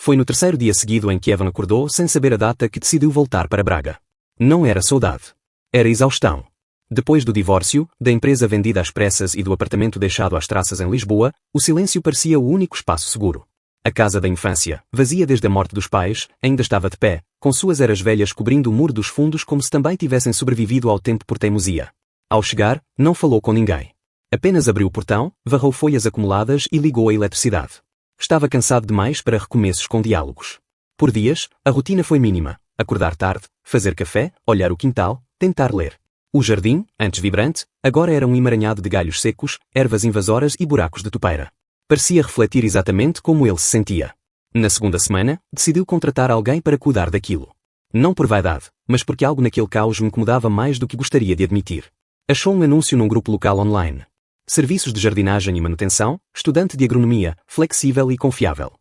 Foi no terceiro dia seguido em que Evan acordou sem saber a data que decidiu voltar para Braga. Não era saudade. Era exaustão. Depois do divórcio, da empresa vendida às pressas e do apartamento deixado às traças em Lisboa, o silêncio parecia o único espaço seguro. A casa da infância, vazia desde a morte dos pais, ainda estava de pé, com suas eras velhas cobrindo o muro dos fundos como se também tivessem sobrevivido ao tempo por teimosia. Ao chegar, não falou com ninguém. Apenas abriu o portão, varrou folhas acumuladas e ligou a eletricidade. Estava cansado demais para recomeços com diálogos. Por dias, a rotina foi mínima. Acordar tarde, fazer café, olhar o quintal, tentar ler. O jardim, antes vibrante, agora era um emaranhado de galhos secos, ervas invasoras e buracos de topeira. Parecia refletir exatamente como ele se sentia. Na segunda semana, decidiu contratar alguém para cuidar daquilo. Não por vaidade, mas porque algo naquele caos me incomodava mais do que gostaria de admitir. Achou um anúncio num grupo local online. Serviços de jardinagem e manutenção, estudante de agronomia, flexível e confiável.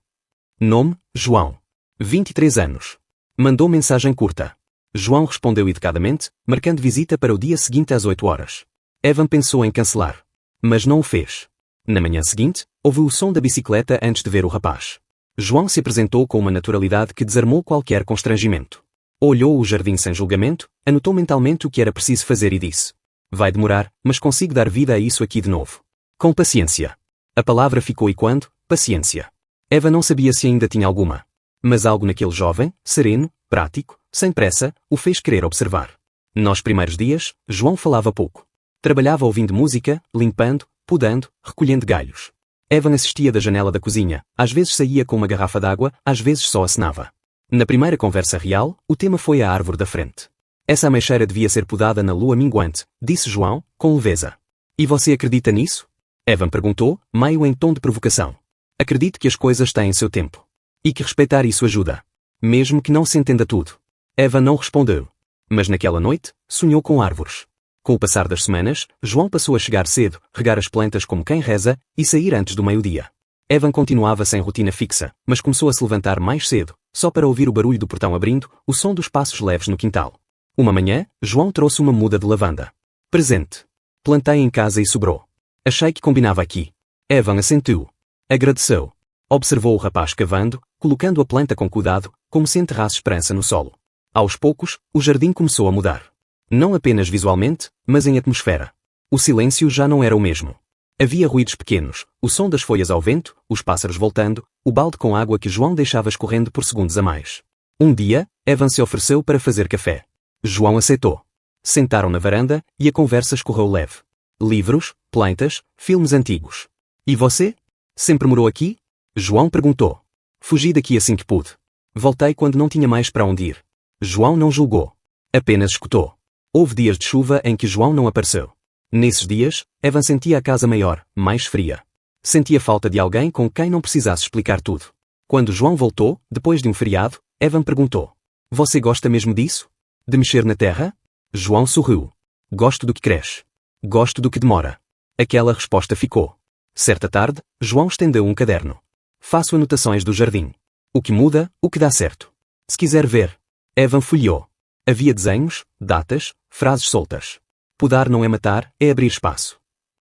Nome, João. 23 anos. Mandou mensagem curta. João respondeu educadamente, marcando visita para o dia seguinte às 8 horas. Evan pensou em cancelar. Mas não o fez. Na manhã seguinte, ouviu o som da bicicleta antes de ver o rapaz. João se apresentou com uma naturalidade que desarmou qualquer constrangimento. Olhou o jardim sem julgamento, anotou mentalmente o que era preciso fazer e disse: vai demorar, mas consigo dar vida a isso aqui de novo. Com paciência. A palavra ficou ecoando, paciência. Eva não sabia se ainda tinha alguma. Mas algo naquele jovem, sereno, prático, sem pressa, o fez querer observar. Nos primeiros dias, João falava pouco. Trabalhava ouvindo música, limpando, podando, recolhendo galhos. Evan assistia da janela da cozinha, às vezes saía com uma garrafa d'água, às vezes só acenava. Na primeira conversa real, o tema foi a árvore da frente. Essa ameixeira devia ser podada na lua minguante, disse João, com leveza. E você acredita nisso? Evan perguntou, meio em tom de provocação. Acredito que as coisas têm seu tempo. E que respeitar isso ajuda. Mesmo que não se entenda tudo. Evan não respondeu. Mas naquela noite, sonhou com árvores. Com o passar das semanas, João passou a chegar cedo, regar as plantas como quem reza, e sair antes do meio-dia. Evan continuava sem rotina fixa, mas começou a se levantar mais cedo, só para ouvir o barulho do portão abrindo, o som dos passos leves no quintal. Uma manhã, João trouxe uma muda de lavanda. Presente. Plantei em casa e sobrou. Achei que combinava aqui. Evan assentiu. Agradeceu. Observou o rapaz cavando, colocando a planta com cuidado, como se enterrasse esperança no solo. Aos poucos, o jardim começou a mudar. Não apenas visualmente, mas em atmosfera. O silêncio já não era o mesmo. Havia ruídos pequenos, o som das folhas ao vento, os pássaros voltando, o balde com água que João deixava escorrendo por segundos a mais. Um dia, Evan se ofereceu para fazer café. João aceitou. Sentaram na varanda e a conversa escorreu leve. Livros, plantas, filmes antigos. E você? Sempre morou aqui? João perguntou. Fugi daqui assim que pude. Voltei quando não tinha mais para onde ir. João não julgou. Apenas escutou. Houve dias de chuva em que João não apareceu. Nesses dias, Evan sentia a casa maior, mais fria. Sentia falta de alguém com quem não precisasse explicar tudo. Quando João voltou, depois de um feriado, Evan perguntou. Você gosta mesmo disso? De mexer na terra? João sorriu. Gosto do que cresce. Gosto do que demora. Aquela resposta ficou. Certa tarde, João estendeu um caderno. Faço anotações do jardim. O que muda, o que dá certo. Se quiser ver. Evan folheou. Havia desenhos, datas, frases soltas. Podar não é matar, é abrir espaço.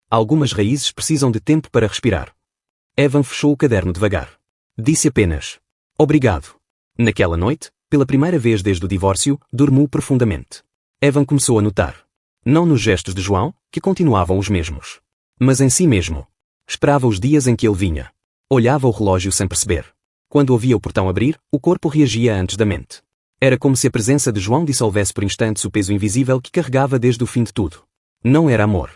Algumas raízes precisam de tempo para respirar. Evan fechou o caderno devagar. Disse apenas: obrigado. Naquela noite, pela primeira vez desde o divórcio, dormiu profundamente. Evan começou a notar. Não nos gestos de João, que continuavam os mesmos. Mas em si mesmo. Esperava os dias em que ele vinha. Olhava o relógio sem perceber. Quando ouvia o portão abrir, o corpo reagia antes da mente. Era como se a presença de João dissolvesse por instantes o peso invisível que carregava desde o fim de tudo. Não era amor.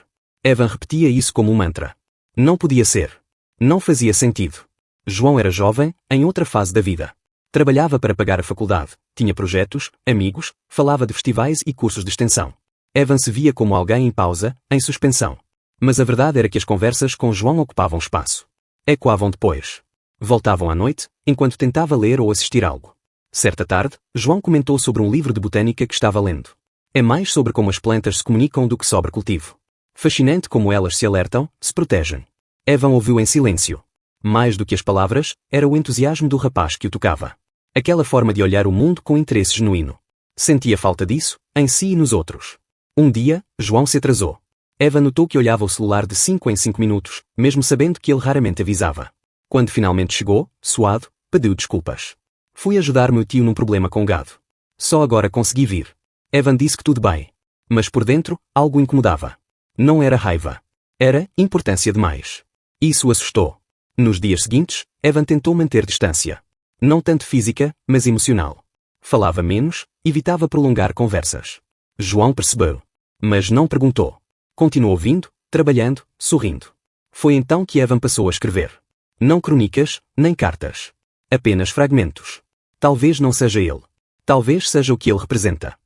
Evan repetia isso como um mantra. Não podia ser. Não fazia sentido. João era jovem, em outra fase da vida. Trabalhava para pagar a faculdade, tinha projetos, amigos, falava de festivais e cursos de extensão. Evan se via como alguém em pausa, em suspensão. Mas a verdade era que as conversas com João ocupavam espaço. Ecoavam depois. Voltavam à noite, enquanto tentava ler ou assistir algo. Certa tarde, João comentou sobre um livro de botânica que estava lendo. É mais sobre como as plantas se comunicam do que sobre cultivo. Fascinante como elas se alertam, se protegem. Evan ouviu em silêncio. Mais do que as palavras, era o entusiasmo do rapaz que o tocava. Aquela forma de olhar o mundo com interesse genuíno. Sentia falta disso, em si e nos outros. Um dia, João se atrasou. Evan notou que olhava o celular de 5 em 5 minutos, mesmo sabendo que ele raramente avisava. Quando finalmente chegou, suado, pediu desculpas. Fui ajudar meu tio num problema com gado. Só agora consegui vir. Evan disse que tudo bem. Mas por dentro, algo incomodava. Não era raiva. Era importância demais. Isso assustou. Nos dias seguintes, Evan tentou manter distância. Não tanto física, mas emocional. Falava menos, evitava prolongar conversas. João percebeu. Mas não perguntou. Continuou ouvindo, trabalhando, sorrindo. Foi então que Evan passou a escrever. Não crônicas, nem cartas. Apenas fragmentos. Talvez não seja ele. Talvez seja o que ele representa.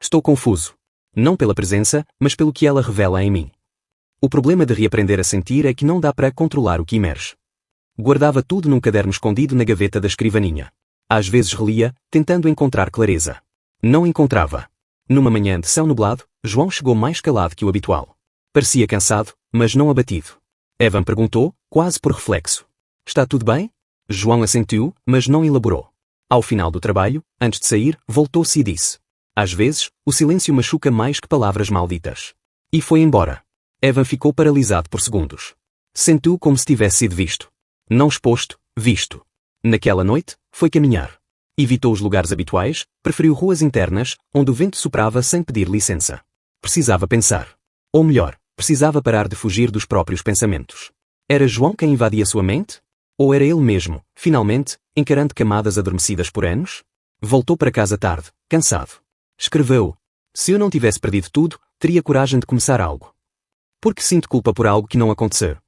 Estou confuso. Não pela presença, mas pelo que ela revela em mim. O problema de reaprender a sentir é que não dá para controlar o que emerge. Guardava tudo num caderno escondido na gaveta da escrivaninha. Às vezes relia, tentando encontrar clareza. Não encontrava. Numa manhã de céu nublado, João chegou mais calado que o habitual. Parecia cansado, mas não abatido. Evan perguntou, quase por reflexo. Está tudo bem? João assentiu, mas não elaborou. Ao final do trabalho, antes de sair, voltou-se e disse. Às vezes, o silêncio machuca mais que palavras malditas. E foi embora. Evan ficou paralisado por segundos. Sentiu como se tivesse sido visto. Não exposto, visto. Naquela noite, foi caminhar. Evitou os lugares habituais, preferiu ruas internas, onde o vento soprava sem pedir licença. Precisava pensar. Ou melhor, precisava parar de fugir dos próprios pensamentos. Era João quem invadia sua mente? Ou era ele mesmo, finalmente, encarando camadas adormecidas por anos? Voltou para casa tarde, cansado. Escreveu. Se eu não tivesse perdido tudo, teria coragem de começar algo. Porque sinto culpa por algo que não aconteceu.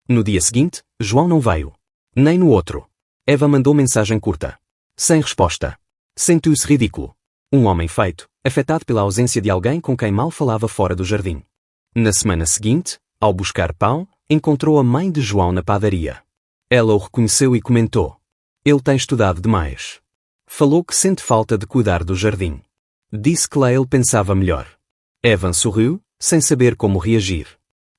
No dia seguinte, João não veio. Nem no outro. Eva mandou mensagem curta. Sem resposta. Sentiu-se ridículo. Um homem feito, afetado pela ausência de alguém com quem mal falava fora do jardim. Na semana seguinte, ao buscar pão, encontrou a mãe de João na padaria. Ela o reconheceu e comentou. Ele tem estudado demais. Falou que sente falta de cuidar do jardim. Disse que lá ele pensava melhor. Evan sorriu, sem saber como reagir.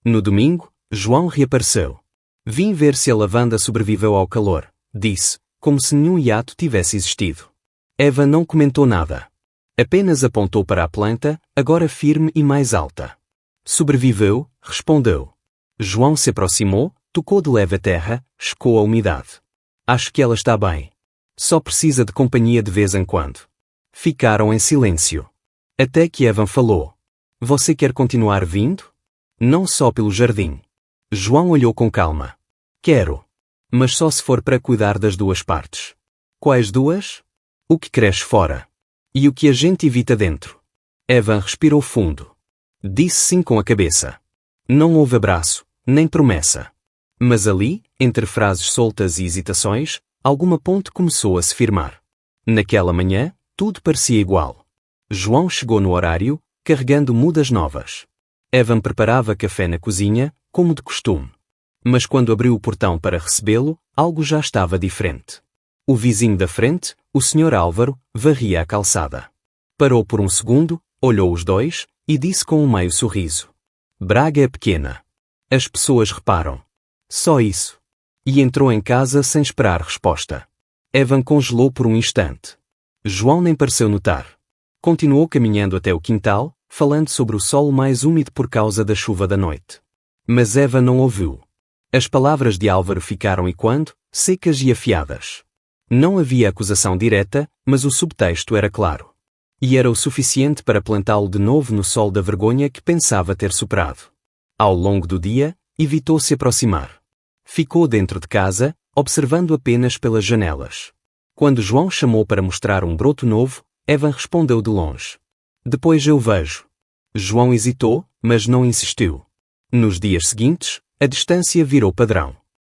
No domingo, João reapareceu. Vim ver se a lavanda sobreviveu ao calor, disse, como se nenhum hiato tivesse existido. Eva não comentou nada. Apenas apontou para a planta, agora firme e mais alta. Sobreviveu, respondeu. João se aproximou, tocou de leve a terra, checou a umidade. Acho que ela está bem. Só precisa de companhia de vez em quando. Ficaram em silêncio. Até que Evan falou. Você quer continuar vindo? Não só pelo jardim. João olhou com calma. Quero. Mas só se for para cuidar das duas partes. Quais duas? O que cresce fora. E o que a gente evita dentro. Evan respirou fundo. Disse sim com a cabeça. Não houve abraço, nem promessa. Mas ali, entre frases soltas e hesitações, alguma ponte começou a se firmar. Naquela manhã, tudo parecia igual. João chegou no horário, carregando mudas novas. Evan preparava café na cozinha, como de costume. Mas quando abriu o portão para recebê-lo, algo já estava diferente. O vizinho da frente, o Sr. Álvaro, varria a calçada. Parou por um segundo, olhou os dois, e disse com um meio sorriso. Braga é pequena. As pessoas reparam. Só isso. E entrou em casa sem esperar resposta. Evan congelou por um instante. João nem pareceu notar. Continuou caminhando até o quintal, falando sobre o solo mais úmido por causa da chuva da noite. Mas Eva não ouviu. As palavras de Álvaro ficaram ecoando, secas e afiadas. Não havia acusação direta, mas o subtexto era claro. E era o suficiente para plantá-lo de novo no sol da vergonha que pensava ter superado. Ao longo do dia, evitou se aproximar. Ficou dentro de casa, observando apenas pelas janelas. Quando João chamou para mostrar um broto novo, Evan respondeu de longe. Depois eu vejo. João hesitou, mas não insistiu. Nos dias seguintes, a distância virou padrão.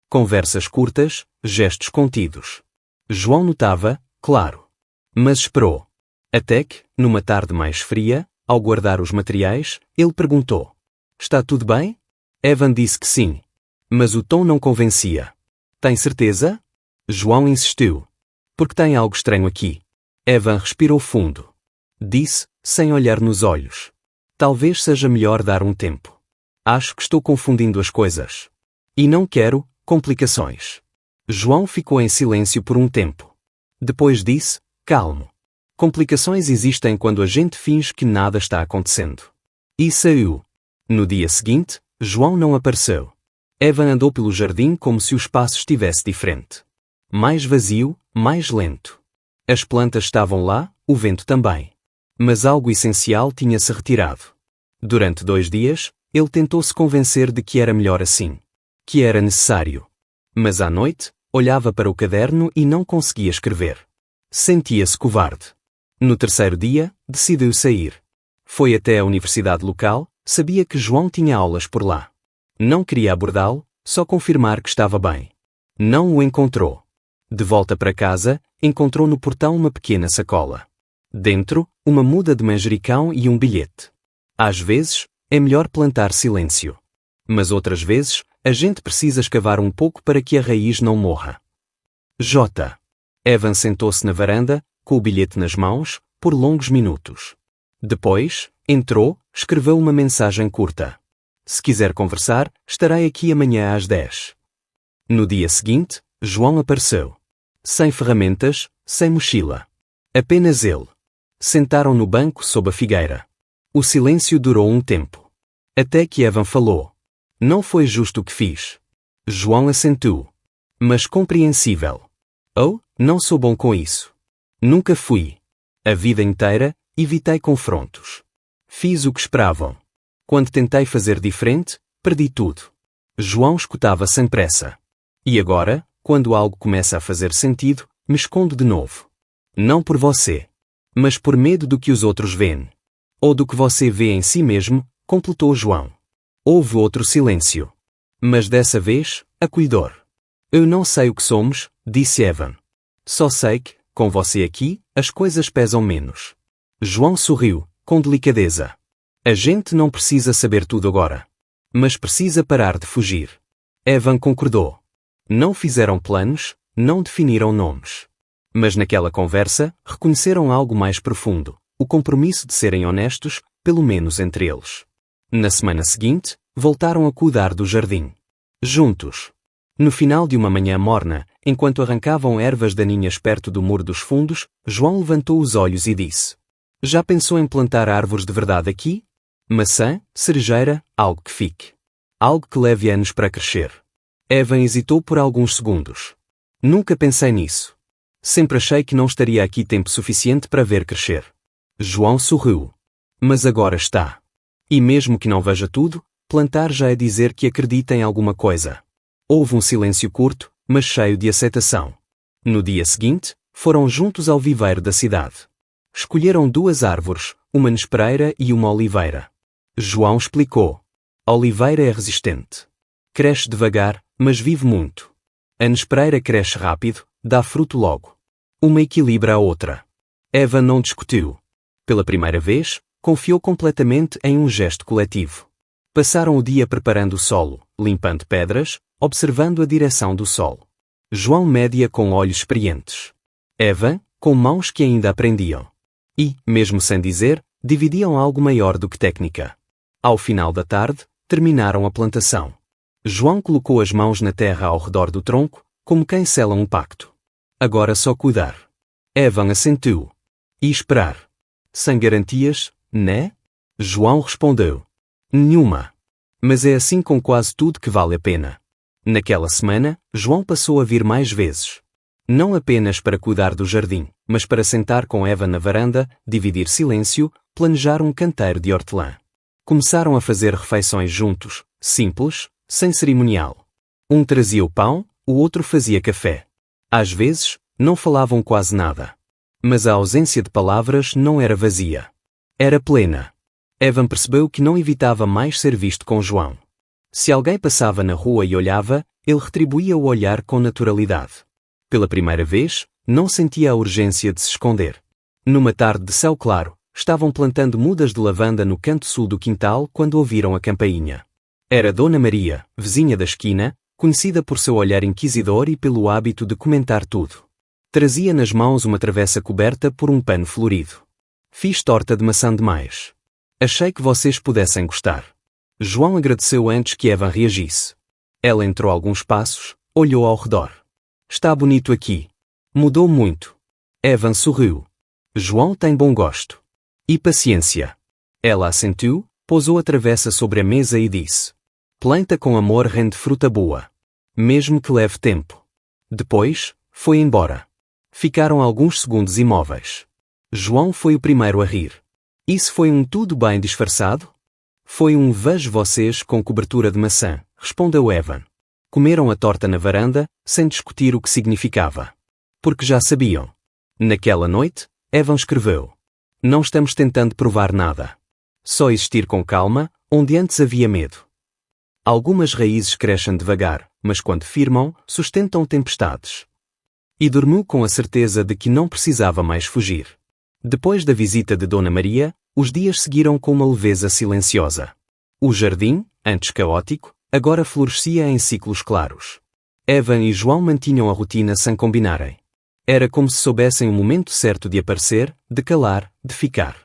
Conversas curtas, gestos contidos. João notava, claro. Mas esperou. Até que, numa tarde mais fria, ao guardar os materiais, ele perguntou. Está tudo bem? Evan disse que sim. Mas o tom não convencia. Tem certeza? João insistiu. Porque tem algo estranho aqui. Evan respirou fundo. Disse, sem olhar nos olhos. Talvez seja melhor dar um tempo. Acho que estou confundindo as coisas. E não quero complicações. João ficou em silêncio por um tempo. Depois disse, calmo. Complicações existem quando a gente finge que nada está acontecendo. E saiu. No dia seguinte, João não apareceu. Evan andou pelo jardim como se o espaço estivesse diferente. Mais vazio, mais lento. As plantas estavam lá, o vento também. Mas algo essencial tinha-se retirado. Durante 2 dias, ele tentou se convencer de que era melhor assim. Que era necessário. Mas à noite, olhava para o caderno e não conseguia escrever. Sentia-se covarde. No 3º dia, decidiu sair. Foi até a universidade local, sabia que João tinha aulas por lá. Não queria abordá-lo, só confirmar que estava bem. Não o encontrou. De volta para casa, encontrou no portão uma pequena sacola. Dentro, uma muda de manjericão e um bilhete. Às vezes, é melhor plantar silêncio. Mas outras vezes, a gente precisa escavar um pouco para que a raiz não morra. J. Evan sentou-se na varanda, com o bilhete nas mãos, por longos minutos. Depois, entrou, escreveu uma mensagem curta. Se quiser conversar, estarei aqui amanhã às 10. No dia seguinte, João apareceu. Sem ferramentas, sem mochila. Apenas ele. Sentaram no banco sob a figueira. O silêncio durou um tempo. Até que Evan falou. Não foi justo o que fiz. João assentiu. Mas compreensível. Oh, não sou bom com isso. Nunca fui. A vida inteira, evitei confrontos. Fiz o que esperavam. Quando tentei fazer diferente, perdi tudo. João escutava sem pressa. E agora, quando algo começa a fazer sentido, me escondo de novo. Não por você. Mas por medo do que os outros veem. Ou do que você vê em si mesmo, completou João. Houve outro silêncio. Mas dessa vez, acolhedor. Eu não sei o que somos, disse Evan. Só sei que, com você aqui, as coisas pesam menos. João sorriu, com delicadeza. A gente não precisa saber tudo agora. Mas precisa parar de fugir. Evan concordou. Não fizeram planos, não definiram nomes. Mas naquela conversa, reconheceram algo mais profundo, o compromisso de serem honestos, pelo menos entre eles. Na semana seguinte, voltaram a cuidar do jardim. Juntos. No final de uma manhã morna, enquanto arrancavam ervas daninhas perto do muro dos fundos, João levantou os olhos e disse: Já pensou em plantar árvores de verdade aqui? Maçã, cerejeira, algo que fique. Algo que leve anos para crescer. Evan hesitou por alguns segundos. Nunca pensei nisso. Sempre achei que não estaria aqui tempo suficiente para ver crescer. João sorriu. Mas agora está. E mesmo que não veja tudo, plantar já é dizer que acredita em alguma coisa. Houve um silêncio curto, mas cheio de aceitação. No dia seguinte, foram juntos ao viveiro da cidade. Escolheram 2 árvores, uma nespereira e uma oliveira. João explicou. A oliveira é resistente. Cresce devagar, mas vive muito. A nespereira cresce rápido, dá fruto logo. Uma equilibra a outra. Evan não discutiu. Pela primeira vez, confiou completamente em um gesto coletivo. Passaram o dia preparando o solo, limpando pedras, observando a direção do sol. João média com olhos experientes. Evan, com mãos que ainda aprendiam. E, mesmo sem dizer, dividiam algo maior do que técnica. Ao final da tarde, terminaram a plantação. João colocou as mãos na terra ao redor do tronco, como quem sela um pacto. Agora só cuidar. Evan assentiu. E esperar. Sem garantias, né? João respondeu. Nenhuma. Mas é assim com quase tudo que vale a pena. Naquela semana, João passou a vir mais vezes. Não apenas para cuidar do jardim, mas para sentar com Evan na varanda, dividir silêncio, planejar um canteiro de hortelã. Começaram a fazer refeições juntos, simples, sem cerimonial. Um trazia o pão, o outro fazia café. Às vezes, não falavam quase nada. Mas a ausência de palavras não era vazia. Era plena. Evan percebeu que não evitava mais ser visto com João. Se alguém passava na rua e olhava, ele retribuía o olhar com naturalidade. Pela primeira vez, não sentia a urgência de se esconder. Numa tarde de céu claro, estavam plantando mudas de lavanda no canto sul do quintal quando ouviram a campainha. Era Dona Maria, vizinha da esquina, conhecida por seu olhar inquisidor e pelo hábito de comentar tudo. Trazia nas mãos uma travessa coberta por um pano florido. Fiz torta de maçã demais. Achei que vocês pudessem gostar. João agradeceu antes que Evan reagisse. Ela entrou alguns passos, olhou ao redor. Está bonito aqui. Mudou muito. Evan sorriu. João tem bom gosto. E paciência. Ela assentiu, pousou a travessa sobre a mesa e disse: Planta com amor rende fruta boa. Mesmo que leve tempo. Depois, Foi embora. Ficaram alguns segundos imóveis. João foi o primeiro a rir. Isso foi um tudo bem disfarçado? Foi um vejo vocês com cobertura de maçã, respondeu Evan. Comeram a torta na varanda, sem discutir o que significava. Porque já sabiam. Naquela noite, Evan escreveu. Não estamos tentando provar nada. Só existir com calma, onde antes havia medo. Algumas raízes crescem devagar, mas quando firmam, sustentam tempestades. E dormiu com a certeza de que não precisava mais fugir. Depois da visita de Dona Maria, os dias seguiram com uma leveza silenciosa. O jardim, antes caótico, agora florescia em ciclos claros. Evan e João mantinham a rotina sem combinarem. Era como se soubessem o momento certo de aparecer, de calar, de ficar.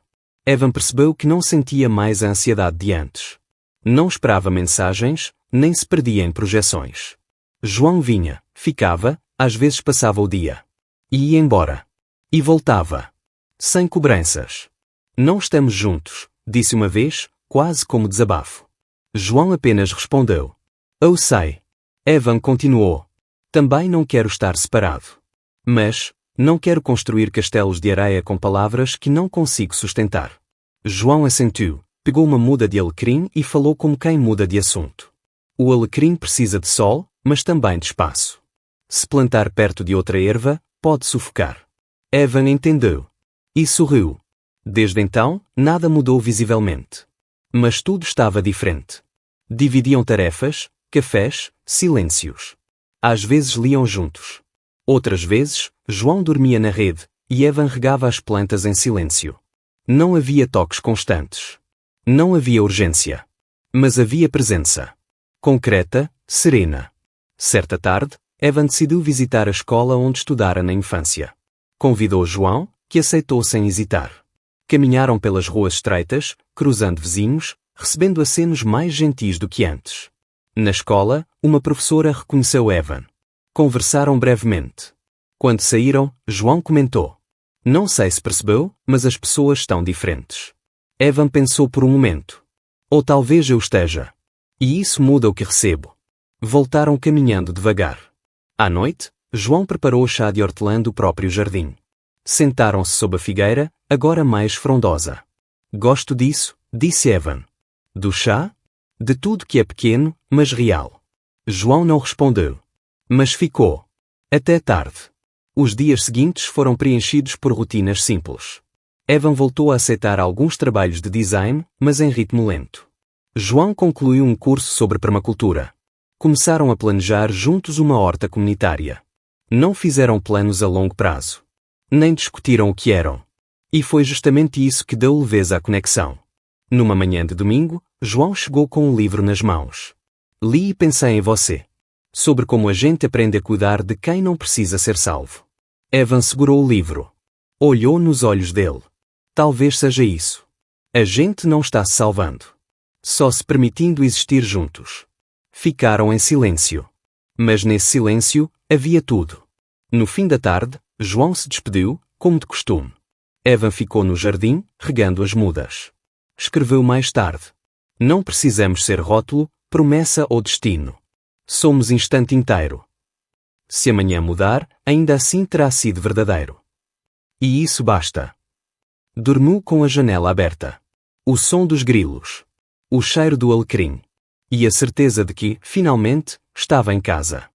Evan percebeu que não sentia mais a ansiedade de antes. Não esperava mensagens, nem se perdia em projeções. João vinha, ficava, às vezes passava o dia. E ia embora. E voltava. Sem cobranças. Não estamos juntos, disse uma vez, quase como desabafo. João apenas respondeu. Eu sei. Evan continuou. Também não quero estar separado. Mas, não quero construir castelos de areia com palavras que não consigo sustentar. João assentiu, pegou uma muda de alecrim e falou como quem muda de assunto. O alecrim precisa de sol, mas também de espaço. Se plantar perto de outra erva, pode sufocar. Evan entendeu. E sorriu. Desde então, nada mudou visivelmente. Mas tudo estava diferente. Dividiam tarefas, cafés, silêncios. Às vezes liam juntos. Outras vezes, João dormia na rede, e Evan regava as plantas em silêncio. Não havia toques constantes. Não havia urgência. Mas havia presença. Concreta, serena. Certa tarde, Evan decidiu visitar a escola onde estudara na infância. Convidou João, que aceitou sem hesitar. Caminharam pelas ruas estreitas, cruzando vizinhos, recebendo acenos mais gentis do que antes. Na escola, uma professora reconheceu Evan. Conversaram brevemente. Quando saíram, João comentou. Não sei se percebeu, mas as pessoas estão diferentes. Evan pensou por um momento. Ou talvez eu esteja. E isso muda o que recebo. Voltaram caminhando devagar. À noite, João preparou o chá de hortelã do próprio jardim. Sentaram-se sob a figueira, agora mais frondosa. Gosto disso, disse Evan. Do chá? De tudo que é pequeno, mas real. João não respondeu. Mas ficou. Até tarde. Os dias seguintes foram preenchidos por rotinas simples. Evan voltou a aceitar alguns trabalhos de design, mas em ritmo lento. João concluiu um curso sobre permacultura. Começaram a planejar juntos uma horta comunitária. Não fizeram planos a longo prazo. Nem discutiram o que eram. E foi justamente isso que deu leveza à conexão. Numa manhã de domingo, João chegou com um livro nas mãos. Li e pensei em você. Sobre como a gente aprende a cuidar de quem não precisa ser salvo. Evan segurou o livro. Olhou nos olhos dele. Talvez seja isso. A gente não está se salvando. Só se permitindo existir juntos. Ficaram em silêncio. Mas nesse silêncio, havia tudo. No fim da tarde, João se despediu, como de costume. Evan ficou no jardim, regando as mudas. Escreveu mais tarde. Não precisamos ser rótulo, promessa ou destino. Somos instante inteiro. Se amanhã mudar, ainda assim terá sido verdadeiro. E isso basta. Dormiu com a janela aberta. O som dos grilos. O cheiro do alecrim. E a certeza de que, finalmente, estava em casa.